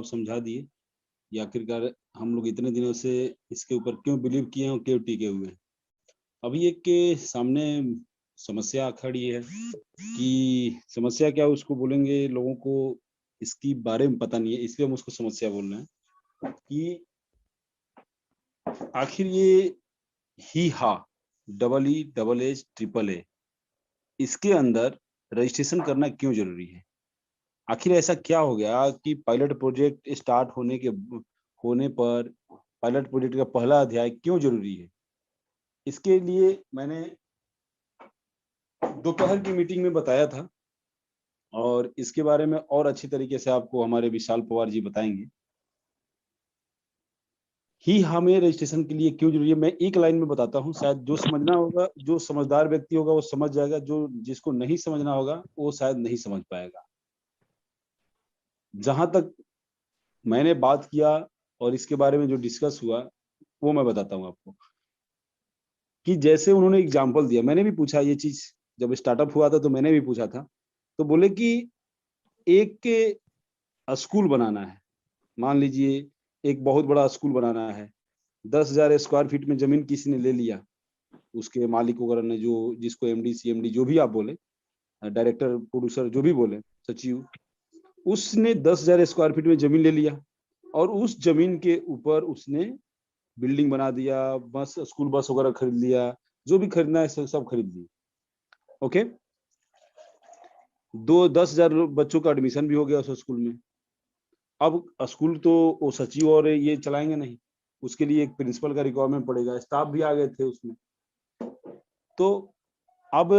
आप समझा दिए कि आखिरकार हम लोग इतने दिनों से इसके ऊपर क्यों बिलीव किए हैं और क्यों टिके हुए हैं। अभी एक के सामने समस्या खड़ी है कि समस्या क्या उसको बोलेंगे, लोगों को इसकी बारे में पता नहीं है, इसलिए हम उसको समस्या बोल रहे हैं कि आखिर ये ही हा double E double H triple A इसके अंदर रजिस्ट्रेशन करना क्यों जरूरी है? आखिर ऐसा क्या हो गया कि पायलट प्रोजेक्ट स्टार्ट होने पर पायलट प्रोजेक्ट का पहला अध्याय क्यों जरूरी है? इसके लिए मैंने दोपहर की मीटिंग में बताया था और इसके बारे में और अच्छी तरीके से आपको हमारे विशाल पवार जी बताएंगे। ही हमें रजिस्ट्रेशन के लिए क्यों जरूरी है, मैं एक लाइन में बताता हूँ। शायद जो समझना होगा, जो समझदार व्यक्ति होगा वो समझ जाएगा, जो जिसको नहीं समझना होगा वो शायद नहीं समझ पाएगा। जहां तक मैंने बात किया और इसके बारे में जो डिस्कस हुआ वो मैं बताता हूँ आपको कि जैसे उन्होंने एग्जाम्पल दिया। मैंने भी पूछा ये चीज, जब स्टार्टअप हुआ था तो मैंने भी पूछा था। तो बोले कि एक के स्कूल बनाना है, मान लीजिए एक बहुत बड़ा स्कूल बनाना है, 10,000 स्क्वायर फीट में जमीन किसी ने ले लिया, उसके मालिक वगैरह ने, जो जिसको एमडी सीएमडी जो भी आप बोले, डायरेक्टर प्रोड्यूसर जो भी बोले, सचिव, उसने 10,000 स्क्वायर फीट में जमीन ले लिया और उस जमीन के ऊपर उसने बिल्डिंग बना दिया, बस स्कूल बस वगैरह खरीद लिया, जो भी खरीदना है सब खरीद लिया। ओके, 10,000 बच्चों का एडमिशन भी हो गया उस स्कूल में। अब स्कूल तो वो सचिव और ये चलाएंगे नहीं, उसके लिए एक प्रिंसिपल का रिक्वायरमेंट पड़ेगा, स्टाफ भी आ गए थे उसमें। तो अब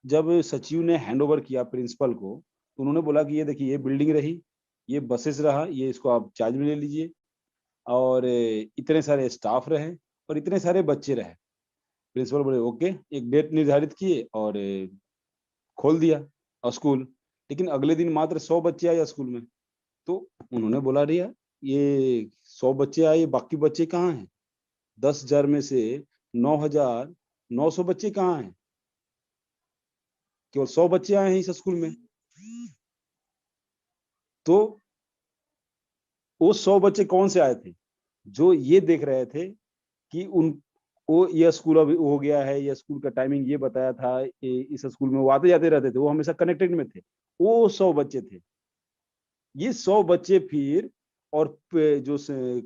जब सचिव ने हैंड ओवर किया प्रिंसिपल को, तो उन्होंने बोला कि ये देखिए, ये बिल्डिंग रही, ये बसेस रहा, ये इसको आप चार्ज में ले लीजिए, और इतने सारे स्टाफ रहे और इतने सारे बच्चे रहे। प्रिंसिपल बोले ओके, एक डेट निर्धारित किए और खोल दिया स्कूल। लेकिन अगले दिन मात्र 100 बच्चे आए स्कूल में। तो उन्होंने बोला रिया, ये 100 बच्चे आए, बाकी बच्चे कहाँ हैं? 10,000 में से 9,900 बच्चे कहाँ हैं? केवल 100 बच्चे आए हैं इस स्कूल में। तो वो 100 बच्चे कौन से आए थे? जो ये देख रहे थे कि उन वो ये स्कूल अब हो गया है, ये स्कूल का टाइमिंग ये बताया था, इस स्कूल में वो आते जाते रहते थे, वो हमेशा कनेक्टेड में थे, वो 100 बच्चे थे। ये 100 बच्चे फिर, और जो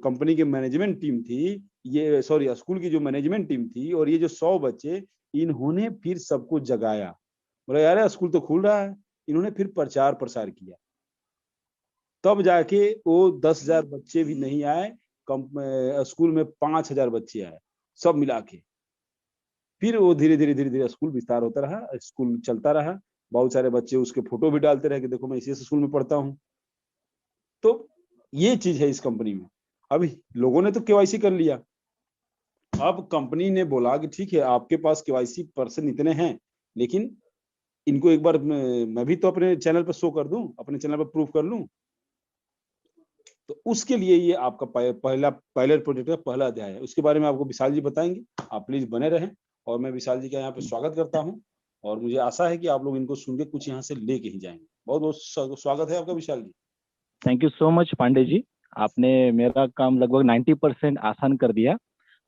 कंपनी की मैनेजमेंट टीम थी, ये सॉरी स्कूल की जो मैनेजमेंट टीम थी, और ये जो 100 बच्चे, इन्होंने फिर सबको जगाया, बोला यार स्कूल तो खुल रहा है। इन्होंने फिर प्रचार प्रसार किया, तब जाके वो 10,000 बच्चे भी नहीं आए, स्कूल में 5,000 बच्चे आए सब मिला के। फिर वो धीरे धीरे स्कूल विस्तार होता रहा, स्कूल चलता रहा। बहुत सारे बच्चे उसके फोटो भी डालते रहे कि देखो मैं इसी स्कूल में पढ़ता हूँ। तो ये चीज है इस कंपनी में। अभी लोगों ने तो केवाईसी कर लिया, अब कंपनी ने बोला कि ठीक है आपके पास केवाईसी पर्सन इतने हैं, लेकिन इनको एक बार मैं भी तो अपने चैनल पर शो कर दूं, अपने चैनल पर प्रूफ कर लूं। तो उसके लिए ये आपका पहला पायलट प्रोजेक्ट का पहला अध्याय है, उसके बारे में आपको विशाल जी बताएंगे। आप प्लीज बने रहें, और मैं विशाल जी का यहाँ पे स्वागत करता हूँ, और मुझे आशा है कि आप लोग इनको सुन के कुछ यहाँ से लेके ही जाएंगे। बहुत बहुत स्वागत है आपका Vishal ji. Thank you so much Pandey ji, आपने मेरा काम लगभग 90% आसान कर दिया,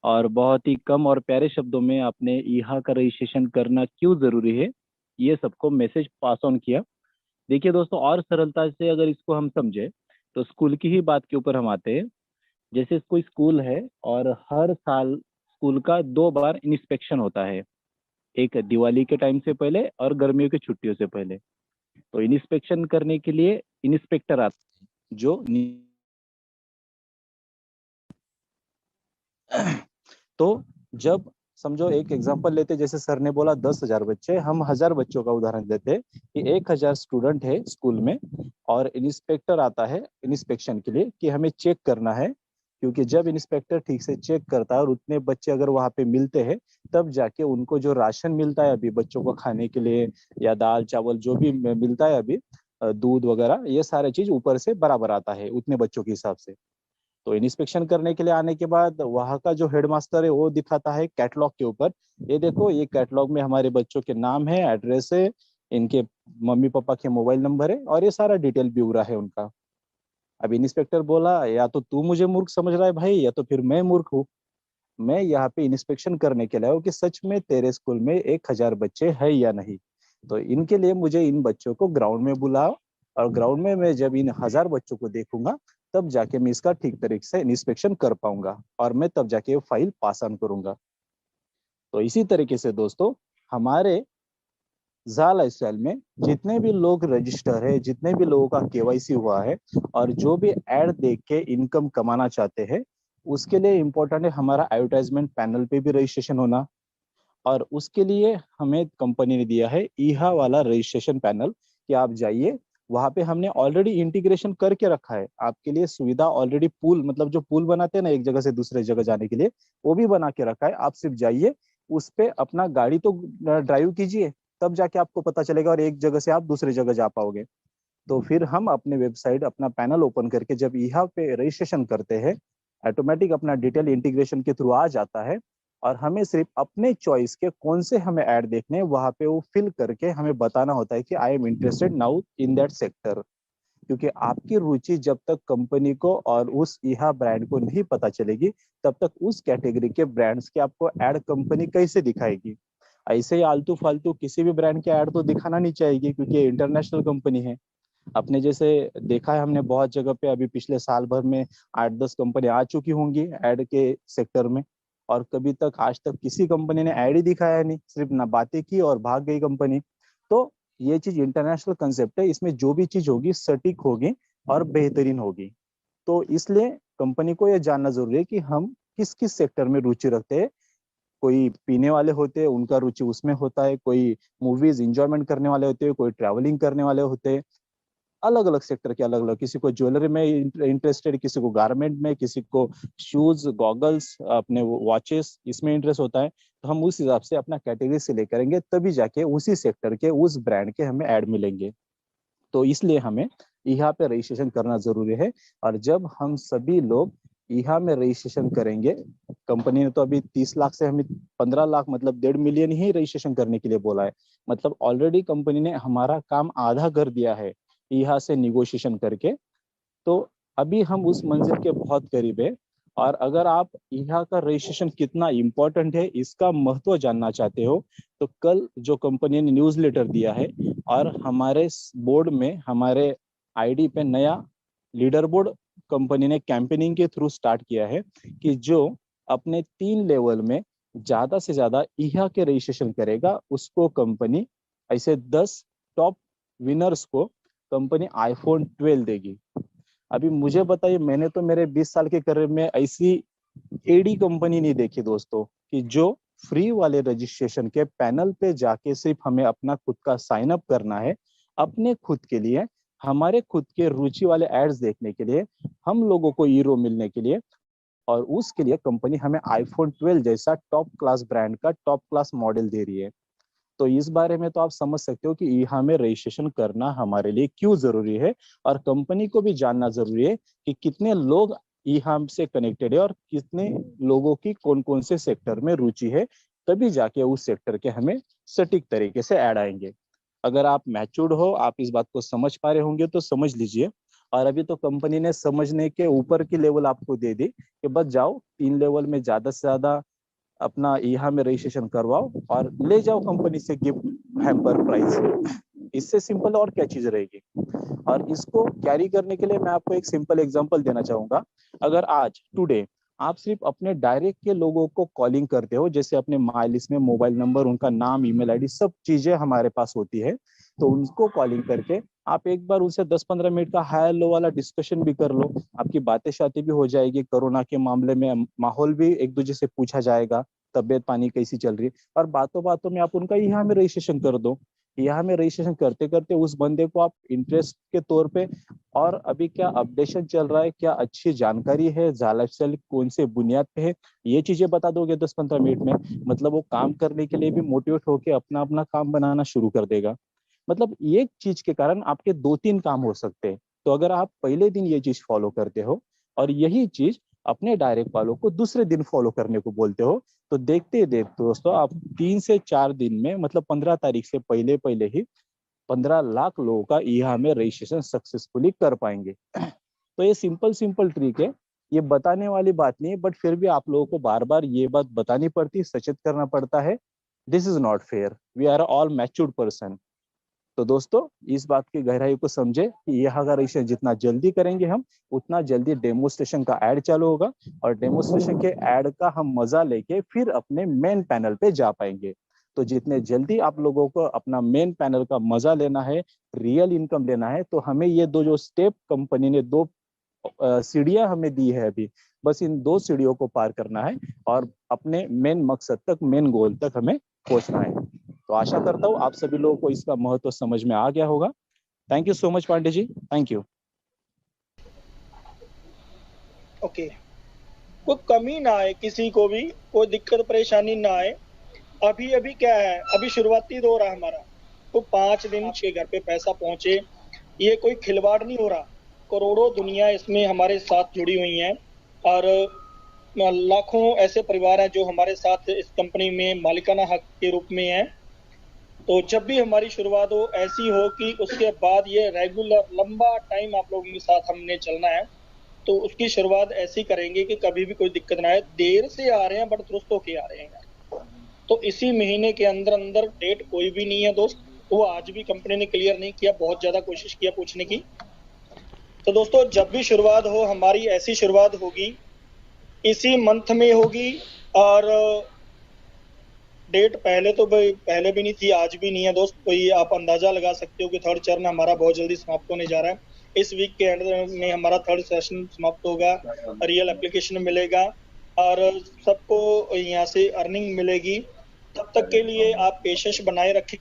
और बहुत ही कम और प्यारे शब्दों में आपने ईहा का रजिस्ट्रेशन करना क्यों जरूरी है ये सबको मैसेज पास ऑन किया। देखिए दोस्तों, और सरलता से अगर इसको हम समझे तो स्कूल की ही बात के ऊपर हम आते हैं। जैसे कोई स्कूल है और हर साल स्कूल का 2 बार इंस्पेक्शन होता है, एक दिवाली के टाइम से पहले और गर्मियों की छुट्टियों से पहले। तो इंस्पेक्शन करने के लिए इंस्पेक्टर आता है, जो तो जब समझो एक एग्जांपल लेते, जैसे सर ने बोला 10,000 बच्चे, हम 1,000 बच्चों का उदाहरण देते कि 1,000 स्टूडेंट है स्कूल में, और इंस्पेक्टर आता है इंस्पेक्शन के लिए कि हमें चेक करना है। क्योंकि जब इंस्पेक्टर ठीक से चेक करता है और उतने बच्चे अगर वहां पे मिलते हैं, तब जाके उनको जो राशन मिलता है अभी बच्चों को खाने के लिए, या दाल चावल जो भी मिलता है अभी, दूध वगैरह, ये सारे चीज ऊपर से बराबर आता है उतने बच्चों के हिसाब से। तो इंस्पेक्शन करने के लिए आने के बाद वहाँ का जो हेडमास्टर है वो दिखाता है कैटलॉग के ऊपर, ये देखो ये कैटलॉग में हमारे बच्चों के नाम है, एड्रेस है, इनके मम्मी पापा के मोबाइल नंबर है, और ये सारा डिटेल ब्यौरा है उनका। अब इंस्पेक्टर बोला या तो तू मुझे मूर्ख समझ रहा है भाई, या तो फिर मैं मूर्ख हूँ। मैं यहाँ पे इंस्पेक्शन करने के लिए आया हूँ कि सच में तेरे स्कूल में 1,000 बच्चे हैं या नहीं। तो इनके लिए मुझे इन बच्चों को ग्राउंड में बुलाओ, और ग्राउंड में मैं जब इन 1,000 बच्चों को देखूंगा तब जाके मैं इसका ठीक तरीके से इंस्पेक्शन कर पाऊंगा, और मैं तब जाके फाइल पास ऑन करूंगा। तो इसी तरीके से दोस्तों, हमारे जा लाइफस्टाइल में जितने भी लोग रजिस्टर है, जितने भी लोगों का केवाईसी हुआ है, और जो भी एड देख के इनकम कमाना चाहते हैं, उसके लिए इम्पोर्टेंट है हमारा एडवर्टाइजमेंट पैनल पे भी रजिस्ट्रेशन होना। और उसके लिए हमें कंपनी ने दिया है ईहा वाला रजिस्ट्रेशन पैनल, कि आप जाइए वहां पे, हमने ऑलरेडी इंटीग्रेशन करके रखा है आपके लिए सुविधा। ऑलरेडी पुल, मतलब जो पुल बनाते हैं ना एक जगह से दूसरे जगह जाने के लिए, वो भी बना के रखा है। आप सिर्फ जाइए, उस पे अपना गाड़ी तो ड्राइव कीजिए, तब जाके आपको पता चलेगा, और एक जगह से आप दूसरी जगह जा पाओगे। तो फिर हम अपने वेबसाइट, अपना पैनल ओपन करके जब यहाँ पे रजिस्ट्रेशन करते हैं, ऑटोमेटिक अपना डिटेल इंटीग्रेशन के थ्रू आ जाता है, और हमें सिर्फ अपने चॉइस के कौन से हमें ऐड देखने हैं वहां पे वो फिल करके हमें बताना होता है कि I am interested now in that sector. क्योंकि आपकी रुचि जब तक कंपनी को और उस ईहा ब्रांड को नहीं पता चलेगी, तब तक उस कैटेगरी के ब्रांड्स के आपको ऐड कंपनी कैसे दिखाएगी। ऐसे ही आलतू फालतू किसी भी ब्रांड के ऐड तो दिखाना नहीं चाहिए, क्योंकि ये इंटरनेशनल कंपनी है। अपने जैसे देखा है हमने बहुत जगह पे, अभी पिछले साल भर में 8-10 कंपनी आ चुकी होंगी ऐड के सेक्टर में, और कभी तक आज तक किसी कंपनी ने ऐड ही दिखाया नहीं, सिर्फ ना बातें की और भाग गई कंपनी। तो ये चीज इंटरनेशनल कंसेप्ट है, इसमें जो भी चीज होगी सटीक होगी और बेहतरीन होगी। तो इसलिए कंपनी को यह जानना जरूरी है कि हम किस किस सेक्टर में रुचि रखते हैं। कोई पीने वाले होते हैं, उनका रुचि उसमें होता है, कोई मूवीज इंजॉयमेंट करने वाले होते हैं, कोई ट्रैवलिंग करने वाले होते हैं। अलग अलग सेक्टर के अलग अलग, किसी को ज्वेलरी में इंटरेस्टेड, किसी को गारमेंट में, किसी को शूज, गॉगल्स, अपने वॉचेस, इसमें इंटरेस्ट होता है। तो हम उस हिसाब से अपना कैटेगरी से ले करेंगे, तभी जाके उसी सेक्टर के उस ब्रांड के हमें ऐड मिलेंगे। तो इसलिए हमें यहाँ पे रजिस्ट्रेशन करना जरूरी है। और जब हम सभी लोग यहाँ में रजिस्ट्रेशन करेंगे, कंपनी ने तो अभी 30 लाख से हमें 15 लाख, मतलब 1.5 मिलियन ही रजिस्ट्रेशन करने के लिए बोला है। मतलब ऑलरेडी कंपनी ने हमारा काम आधा कर दिया है यहाँ से निगोशिएशन करके। तो अभी हम उस मंजिल के बहुत करीब है। और अगर आप यहाँ का रजिस्ट्रेशन कितना इम्पोर्टेंट है इसका महत्व जानना चाहते हो, तो कल जो कंपनी ने न्यूज़ लेटर दिया है, और हमारे बोर्ड में, हमारे आईडी पे नया लीडर बोर्ड कंपनी ने कैंपेनिंग के थ्रू स्टार्ट किया है, कि जो अपने 3 लेवल में ज्यादा से ज्यादा यहाँ के रजिस्ट्रेशन करेगा, उसको कंपनी, ऐसे 10 टॉप विनर्स को कंपनी आईफोन 12 देगी। अभी मुझे बताइए, मैंने तो मेरे 20 साल के करियर में ऐसी एडी कंपनी नहीं देखी दोस्तों, कि जो फ्री वाले रजिस्ट्रेशन के पैनल पे जाके सिर्फ हमें अपना खुद का साइन अप करना है, अपने खुद के लिए, हमारे खुद के रुचि वाले एड्स देखने के लिए, हम लोगों को हीरो मिलने के लिए, और उसके लिए कंपनी हमें आईफोन 12 जैसा टॉप क्लास ब्रांड का टॉप क्लास मॉडल दे रही है। तो इस बारे में तो आप समझ सकते हो कि यहाँ में रजिस्ट्रेशन करना हमारे लिए क्यों जरूरी है, और कंपनी को भी जानना जरूरी है कि कितने लोग यहाँ से कनेक्टेड है, और कितने लोगों की कौन कौन से सेक्टर में रुचि है, तभी जाके उस सेक्टर के हमें सटीक तरीके से ऐड आएंगे। अगर आप मैच्योर्ड हो, आप इस बात को समझ पा रहे होंगे तो समझ लीजिए। और अभी तो कंपनी ने समझने के ऊपर की लेवल आपको दे दी, कि बस जाओ 3 लेवल में ज्यादा से ज्यादा अपना यहाँ में रजिस्ट्रेशन करवाओ, और ले जाओ कंपनी से गिफ्ट हैम्पर प्राइस। इससे सिंपल और क्या चीज रहेगी। और इसको कैरी करने के लिए मैं आपको एक सिंपल एग्जांपल देना चाहूंगा। अगर आज टुडे आप सिर्फ अपने डायरेक्ट के लोगों को कॉलिंग करते हो, जैसे अपने माई लिस्ट में मोबाइल नंबर, उनका नाम, ईमेल आईडी, सब चीजें हमारे पास होती है, तो उनको कॉलिंग करके आप एक बार उनसे 10-15 मिनट का हाई लो वाला डिस्कशन भी कर लो। आपकी बातें शातें भी हो जाएगी, कोरोना के मामले में माहौल भी एक दूसरे से पूछा जाएगा, तबियत पानी कैसी चल रही है, और बातों बातों में आप उनका यहाँ में रजिस्ट्रेशन कर दो। यहाँ में रजिस्ट्रेशन करते करते उस बंदे को आप इंटरेस्ट के तौर पे, और अभी क्या अपडेशन चल रहा है, क्या अच्छी जानकारी है, जालाफल कौन से बुनियाद पे है, ये चीजें बता दोगे 10-15 मिनट में, मतलब वो काम करने के लिए भी मोटिवेट होकर अपना अपना काम बनाना शुरू कर देगा। मतलब एक चीज के कारण आपके 2-3 काम हो सकते हैं। तो अगर आप पहले दिन ये चीज फॉलो करते हो, और यही चीज अपने डायरेक्ट वालों को दूसरे दिन फॉलो करने को बोलते हो, तो देखते ही देखते दोस्तों आप 3 से 4 दिन में, मतलब 15 तारीख से पहले पहले ही 15 लाख लोगों का यहाँ में रजिस्ट्रेशन सक्सेसफुली कर पाएंगे। तो ये सिंपल ट्रिक है, ये बताने वाली बात नहीं है, बट फिर भी आप लोगों को बार बार ये बात बतानी पड़ती है, सचेत करना पड़ता है। This is not fair, we are all matured person. तो दोस्तों इस बात की गहराई को समझे कि यह अगर इसे जितना जल्दी करेंगे हम, उतना जल्दी डेमोस्ट्रेशन का ऐड चालू होगा, और डेमोस्ट्रेशन के ऐड का हम मजा लेके फिर अपने मेन पैनल पे जा पाएंगे। तो जितने जल्दी आप लोगों को अपना मेन पैनल का मजा लेना है, रियल इनकम लेना है, तो हमें ये दो जो स्टेप कंपनी ने दो सीढ़ियां हमें दी है अभी, बस इन दो सीढ़ियों को पार करना है और अपने मेन मकसद तक, मेन गोल तक हमें पहुंचना है। तो आशा करता हूँ आप सभी लोगों को इसका महत्व समझ में आ गया होगा। Thank you so much Pandey ji, thank you. Okay, कोई कमी ना आए, किसी को भी कोई दिक्कत परेशानी ना आए। अभी अभी क्या है, अभी शुरुआती दौर है हमारा, तो 5 दिन के घर पे पैसा पहुंचे, ये कोई खिलवाड़ नहीं हो रहा। करोड़ों दुनिया इसमें हमारे साथ जुड़ी हुई है, और लाखों ऐसे परिवार हैं जो हमारे साथ इस कंपनी में मालिकाना हक के रूप में हैं। तो जब भी हमारी शुरुआत हो, ऐसी हो कि उसके बाद ये रेगुलर लंबा टाइम आप लोगों के साथ हमने चलना है, तो उसकी शुरुआत ऐसी करेंगे कि कभी भी कोई दिक्कत ना आए। देर से आ रहे हैं बट दुरुस्त होके आ रहे हैं। तो इसी महीने के अंदर अंदर, डेट कोई भी नहीं है दोस्त, वो आज भी कंपनी ने क्लियर नहीं किया, बहुत ज्यादा कोशिश किया पूछने की। तो दोस्तों जब भी शुरुआत हो हमारी, ऐसी शुरुआत होगी, इसी मंथ में होगी, और डेट पहले तो पहले भी नहीं थी, आज भी नहीं है दोस्त। कोई आप अंदाजा लगा सकते हो कि थर्ड चरण हमारा बहुत जल्दी समाप्त होने जा रहा है। इस वीक के एंड में हमारा थर्ड सेशन समाप्त होगा, रियल एप्लीकेशन मिलेगा और सबको यहाँ से अर्निंग मिलेगी। तब तक के लिए आप पेशेंस बनाए रखें,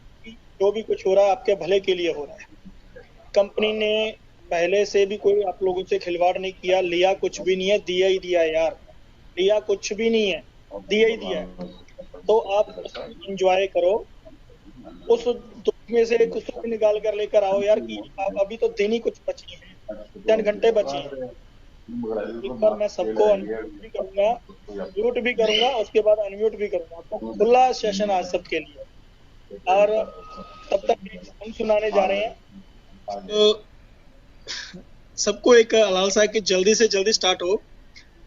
जो भी कुछ हो रहा है आपके भले के लिए हो रहा है। कंपनी ने पहले से भी कोई आप लोगों से खिलवाड़ नहीं किया, लिया कुछ भी नहीं है, दिया ही दिया यार, लिया कुछ भी नहीं है, दिया ही दिया है। तो आप एंजॉय करो, उस दुख में से कुछ सुख निकाल कर लेकर आओ यार, कि आप अभी तो दिन ही कुछ बचे हैं, 10 घंटे बचे हैं। एक बार मैं सबको अनम्यूट भी करूंगा, म्यूट भी करूंगा, उसके बाद अनम्यूट भी करूंगा। तो खुला सेशन आज सबके लिए, और तब तक हम सुनाने जा रहे हैं। तो सबको एक लालसा है कि जल्दी से जल्दी स्टार्ट हो,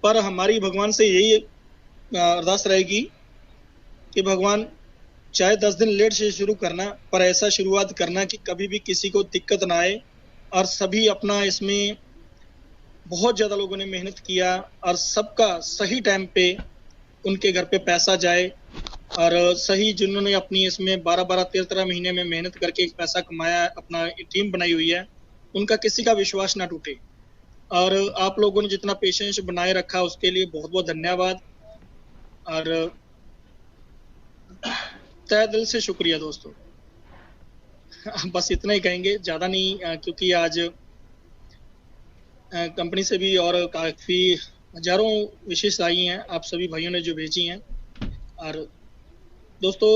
पर हमारी भगवान से यही अरदास रहेगी कि भगवान चाहे 10 दिन लेट से शुरू करना, पर ऐसा शुरुआत करना कि कभी भी किसी को दिक्कत ना आए, और सभी अपना इसमें बहुत ज़्यादा लोगों ने मेहनत किया, और सबका सही टाइम पे उनके घर पे पैसा जाए, और सही जिन्होंने अपनी इसमें 12-12, 13-13 महीने में मेहनत करके एक पैसा कमाया, अपना टीम बनाई हुई है, उनका किसी का विश्वास ना टूटे। और आप लोगों ने जितना पेशेंस बनाए रखा उसके लिए बहुत बहुत धन्यवाद, और तहे दिल से शुक्रिया दोस्तों। बस इतना ही कहेंगे, ज़्यादा नहीं, क्योंकि आज कंपनी से भी और काफ़ी हजारों विशेष आई हैं, आप सभी भाइयों ने जो भेजी हैं। और दोस्तों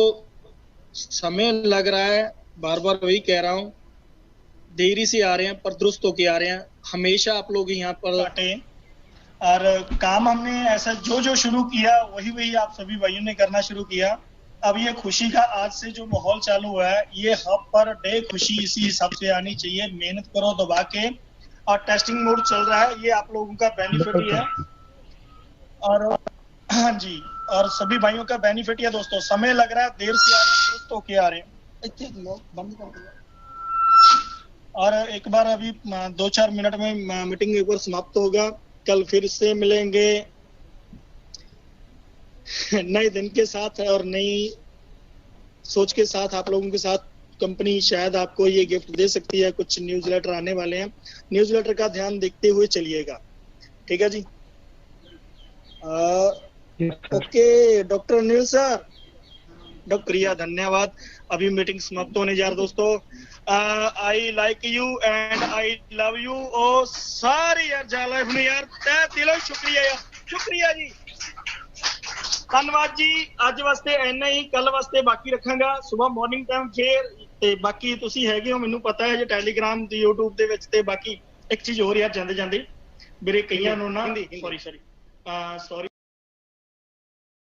समय लग रहा है, बार बार वही कह रहा हूँ, देरी से आ रहे हैं पर दुरुस्त होके आ रहे हैं। हमेशा आप लोग यहाँ पर आते, और काम हमने ऐसा जो जो शुरू किया वही वही आप सभी भाइयों ने करना शुरू किया। अब ये खुशी का आज से जो माहौल चालू हुआ है, ये हब पर डे खुशी इसी हिसाब से आनी चाहिए। मेहनत करो दबा के, और टेस्टिंग मोड चल रहा है, ये आप लोगों का बेनिफिट ही है। और हाँ जी, और सभी भाइयों का बेनिफिट ही है दोस्तों। समय लग रहा है, देर से आ रहे हैं, दुरुस्त होके आ रहे हैं। बंद कर दिया। और एक बार अभी 2-4 मिनट में मीटिंग एक बार समाप्त होगा। कल फिर से मिलेंगे नए दिन के साथ और नई सोच के साथ। आप लोगों के साथ कंपनी शायद आपको ये गिफ्ट दे सकती है, कुछ न्यूज़लेटर आने वाले हैं, न्यूज़लेटर का ध्यान देखते हुए चलिएगा, ठीक है जी। Okay doctor Anil sir, doctor Priya, धन्यवाद। अभी मीटिंग समाप्त होने जा रहा दोस्तों। I like you and I love you. Oh sorry यार जाला यार, तै दिलों शुक्रिया यार, शुक्रिया जी, धन्यवाद जी। ਅੱਜ ਵਾਸਤੇ ਇੰਨਾ ਹੀ, ਕੱਲ ਵਾਸਤੇ ਬਾਕੀ ਰੱਖਾਂਗਾ ਸਵੇਰ ਮਾਰਨਿੰਗ ਟਾਈਮ ਫੇਰ। ਤੇ ਬਾਕੀ ਤੁਸੀਂ ਹੈਗੇ ਹੋ, ਮੈਨੂੰ ਪਤਾ ਹੈ ਜੇ ਟੈਲੀਗ੍ਰਾਮ ਤੇ YouTube ਦੇ ਵਿੱਚ। ਤੇ ਬਾਕੀ ਇੱਕ ਚੀਜ਼ ਹੋਰ ਯਾਰ, ਜਾਂਦੇ ਜਾਂਦੇ ਮੇਰੇ ਕਈਆਂ ਨੂੰ ਨਾ, ਸੌਰੀ